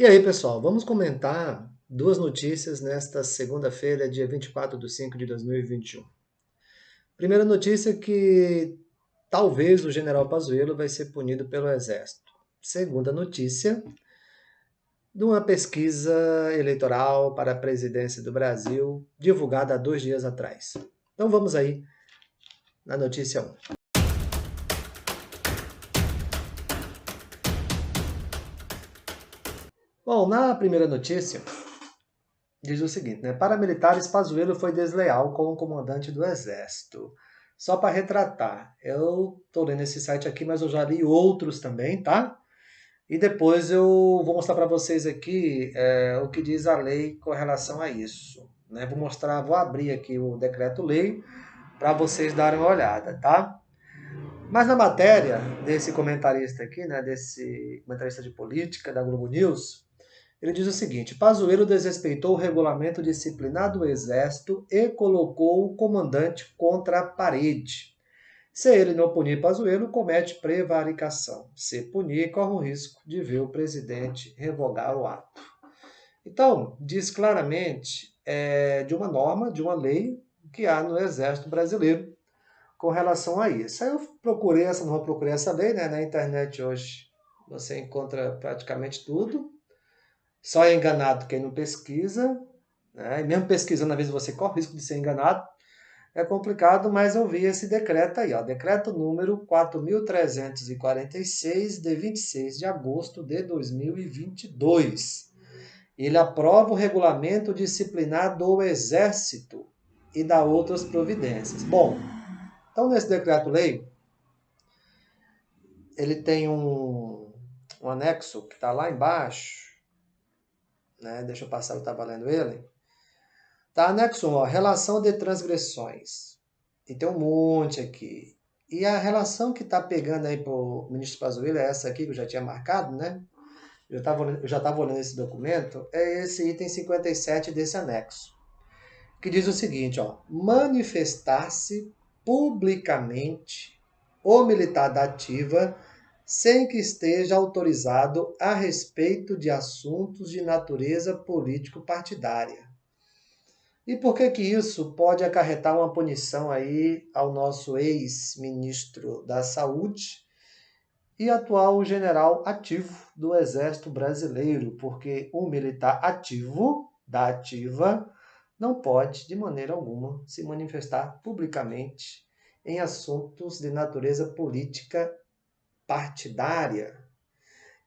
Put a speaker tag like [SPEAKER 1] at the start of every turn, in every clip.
[SPEAKER 1] E aí, pessoal, vamos comentar duas notícias nesta segunda-feira, dia 24/5/2021. Primeira notícia que talvez o general Pazuello vai ser punido pelo Exército. Segunda notícia, de uma pesquisa eleitoral para a presidência do Brasil, divulgada há 2 dias atrás. Então vamos aí na notícia 1. Bom, na primeira notícia, diz o seguinte, né? Paramilitares, Pazuello foi desleal com o comandante do Exército. Só para retratar, eu estou lendo esse site aqui, mas eu já li outros também, tá? E depois eu vou mostrar para vocês aqui o que diz a lei com relação a isso. Né? Vou abrir aqui o decreto-lei para vocês darem uma olhada, tá? Mas na matéria desse comentarista aqui, né, desse comentarista de política da Globo News, ele diz o seguinte: Pazuello desrespeitou o regulamento disciplinar do Exército e colocou o comandante contra a parede. Se ele não punir Pazuello, comete prevaricação. Se punir, corre o risco de ver o presidente revogar o ato. Então, diz claramente de uma norma, de uma lei que há no Exército Brasileiro com relação a isso. Aí eu procurei essa lei, né? Na internet hoje você encontra praticamente tudo. Só é enganado quem não pesquisa, né? E mesmo pesquisando, às vezes você corre o risco de ser enganado. É complicado, mas eu vi esse decreto aí, ó, decreto número 4.346, de 26 de agosto de 2022. Ele aprova o regulamento disciplinar do Exército e dá outras providências. Bom, então nesse decreto-lei, ele tem um anexo que está lá embaixo, né? Deixa eu passar, eu estava lendo ele. Tá, anexo 1, ó, relação de transgressões. E tem um monte aqui. E a relação que tá pegando aí pro ministro Pazuello é essa aqui que eu já tinha marcado, né? Eu já estava olhando esse documento, é esse item 57 desse anexo, que diz o seguinte, ó, manifestar-se publicamente o militar da ativa sem que esteja autorizado a respeito de assuntos de natureza político-partidária. E por que que isso pode acarretar uma punição aí ao nosso ex-ministro da Saúde e atual general ativo do Exército Brasileiro? Porque um militar ativo da ativa não pode, de maneira alguma, se manifestar publicamente em assuntos de natureza política partidária.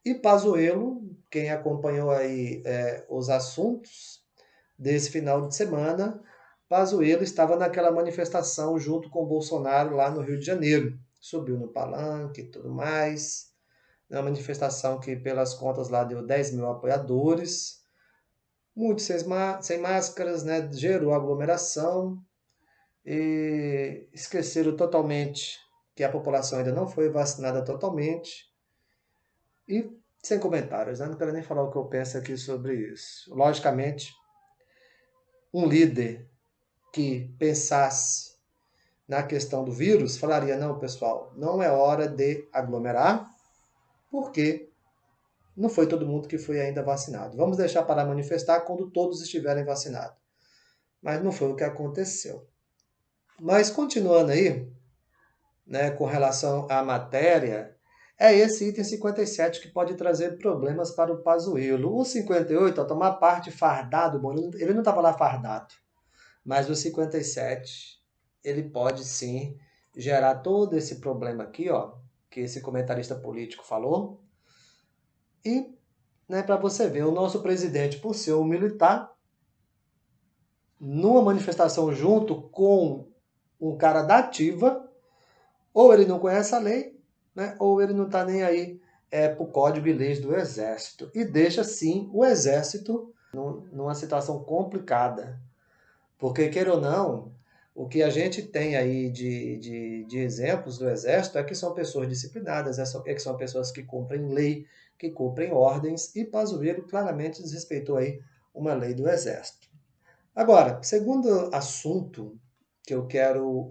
[SPEAKER 1] E Pazuello, quem acompanhou aí os assuntos desse final de semana, Pazuello estava naquela manifestação junto com Bolsonaro lá no Rio de Janeiro. Subiu no palanque e tudo mais. É uma manifestação que, pelas contas lá, deu 10 mil apoiadores. Muitos sem máscaras, né? Gerou aglomeração. E esqueceram totalmente que a população ainda não foi vacinada totalmente. E sem comentários, né? Não quero nem falar o que eu penso aqui sobre isso. Logicamente, um líder que pensasse na questão do vírus, falaria, não, pessoal, não é hora de aglomerar, porque não foi todo mundo que foi ainda vacinado. Vamos deixar para manifestar quando todos estiverem vacinados. Mas não foi o que aconteceu. Mas continuando aí, né, com relação à matéria, é esse item 57 que pode trazer problemas para o Pazuello. O 58, ó, tomar parte fardado, bom, ele não estava lá fardado, mas o 57, ele pode sim gerar todo esse problema aqui, ó, que esse comentarista político falou. E, né, para você ver, o nosso presidente, por ser um militar, numa manifestação junto com um cara da ativa, ou ele não conhece a lei, né, ou ele não está nem aí para o código e leis do Exército. E deixa, sim, o Exército numa situação complicada. Porque, queira ou não, o que a gente tem aí de exemplos do Exército é que são pessoas disciplinadas, é que são pessoas que cumprem lei, que cumprem ordens, e Pazuello claramente desrespeitou aí uma lei do Exército. Agora, segundo assunto que eu quero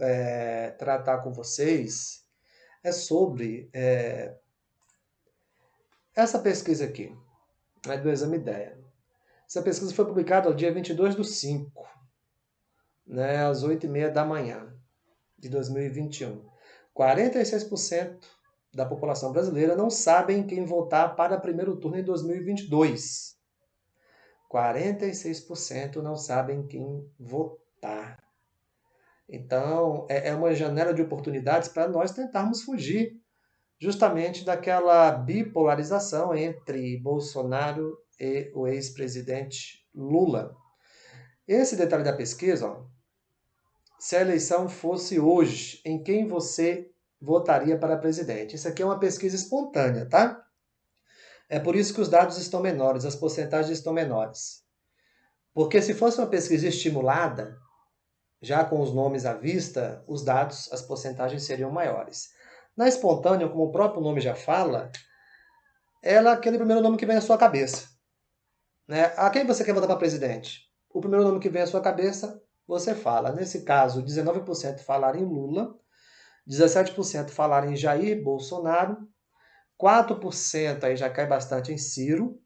[SPEAKER 1] tratar com vocês é sobre essa pesquisa aqui. né, do Exame IDEA. Essa pesquisa foi publicada no dia 22/5, né, às 8h30 da manhã de 2021. 46% da população brasileira não sabe em quem votar para primeiro turno em 2022. 46% não sabem quem votar. Então, é uma janela de oportunidades para nós tentarmos fugir justamente daquela bipolarização entre Bolsonaro e o ex-presidente Lula. Esse detalhe da pesquisa, ó, se a eleição fosse hoje, em quem você votaria para presidente? Isso aqui é uma pesquisa espontânea, tá? É por isso que os dados estão menores, as porcentagens estão menores. Porque se fosse uma pesquisa estimulada, já com os nomes à vista, os dados, as porcentagens seriam maiores. Na espontânea, como o próprio nome já fala, ela é aquele primeiro nome que vem à sua cabeça, né? A quem você quer votar para presidente? O primeiro nome que vem à sua cabeça, você fala. Nesse caso, 19% falaram em Lula, 17% falaram em Jair Bolsonaro, 4% aí já cai bastante em Ciro,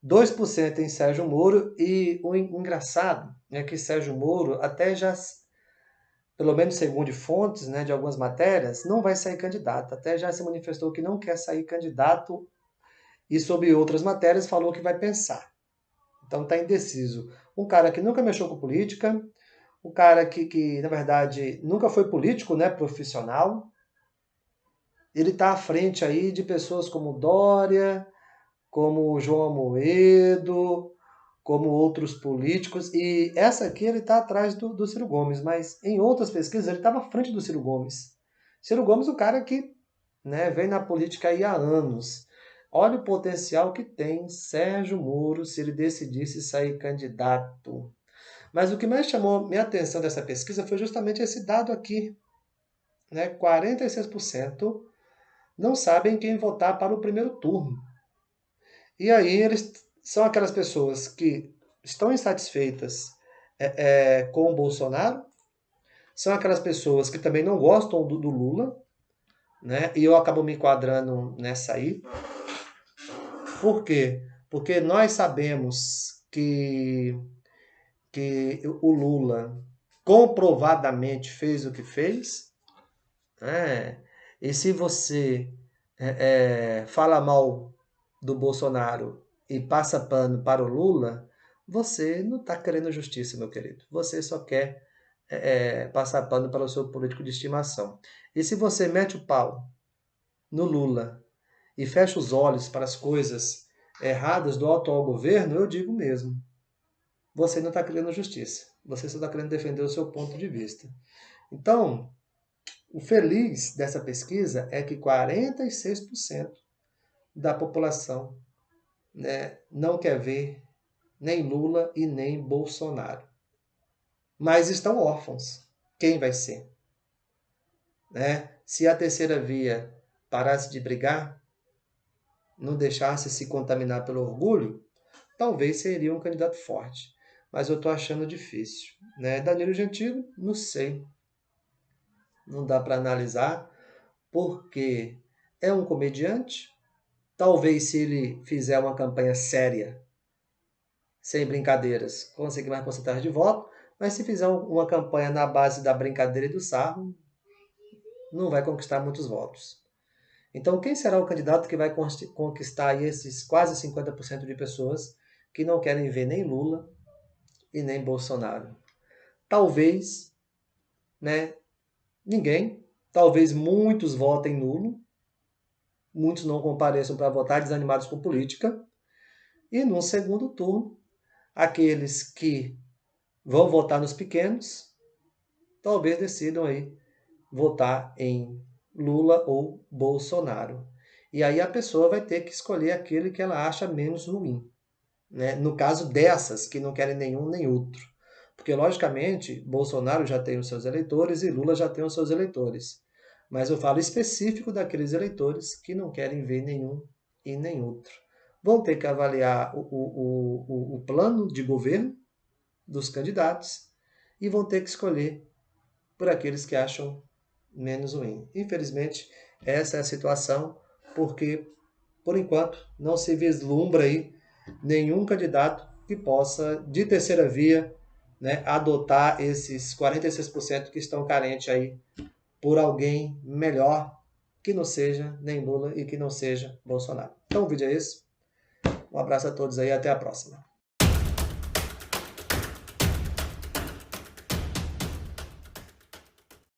[SPEAKER 1] 2% em Sérgio Moro, e o engraçado é que Sérgio Moro até já, pelo menos segundo fontes, né, de algumas matérias, não vai sair candidato. Até já se manifestou que não quer sair candidato e sobre outras matérias falou que vai pensar. Então está indeciso. Um cara que nunca mexeu com política, um cara que na verdade nunca foi político, né, profissional. Ele está à frente aí de pessoas como Dória, como João Amoedo, como outros políticos. E essa aqui ele está atrás do Ciro Gomes, mas em outras pesquisas ele estava à frente do Ciro Gomes. Ciro Gomes, o cara que, né, vem na política aí há anos. Olha o potencial que tem Sérgio Moro se ele decidisse sair candidato. Mas o que mais chamou minha atenção dessa pesquisa foi justamente esse dado aqui, né? 46% não sabem quem votar para o primeiro turno. E aí eles são aquelas pessoas que estão insatisfeitas com o Bolsonaro, são aquelas pessoas que também não gostam do Lula, né? E eu acabo me enquadrando nessa aí. Por quê? Porque nós sabemos que o Lula comprovadamente fez o que fez, né? E se você fala mal do Bolsonaro e passa pano para o Lula, você não está querendo justiça, meu querido. Você só quer passar pano para o seu político de estimação. E se você mete o pau no Lula e fecha os olhos para as coisas erradas do atual governo, eu digo mesmo, você não está querendo justiça. Você só está querendo defender o seu ponto de vista. Então, o feliz dessa pesquisa é que 46% da população, né, não quer ver nem Lula e nem Bolsonaro. Mas estão órfãos. Quem vai ser? Né? Se a terceira via parasse de brigar, não deixasse se contaminar pelo orgulho, talvez seria um candidato forte. Mas eu estou achando difícil. Né? Danilo Gentili, não sei. Não dá para analisar, porque é um comediante. Talvez se ele fizer uma campanha séria, sem brincadeiras, conseguir mais porcentagem de voto, mas se fizer uma campanha na base da brincadeira e do sarro, não vai conquistar muitos votos. Então, quem será o candidato que vai conquistar esses quase 50% de pessoas que não querem ver nem Lula e nem Bolsonaro? Talvez, né, ninguém. Talvez muitos votem nulo, muitos não compareçam para votar, desanimados com política. E no segundo turno, aqueles que vão votar nos pequenos, talvez decidam aí votar em Lula ou Bolsonaro. E aí a pessoa vai ter que escolher aquele que ela acha menos ruim. Né? No caso dessas, que não querem nenhum nem outro. Porque, logicamente, Bolsonaro já tem os seus eleitores e Lula já tem os seus eleitores. Mas eu falo específico daqueles eleitores que não querem ver nenhum e nem outro. Vão ter que avaliar o plano de governo dos candidatos e vão ter que escolher por aqueles que acham menos ruim. Infelizmente, essa é a situação, porque, por enquanto, não se vislumbra aí nenhum candidato que possa, de terceira via, né, adotar esses 46% que estão carentes aí por alguém melhor, que não seja nem Lula e que não seja Bolsonaro. Então o vídeo é esse. Um abraço a todos aí, até a próxima.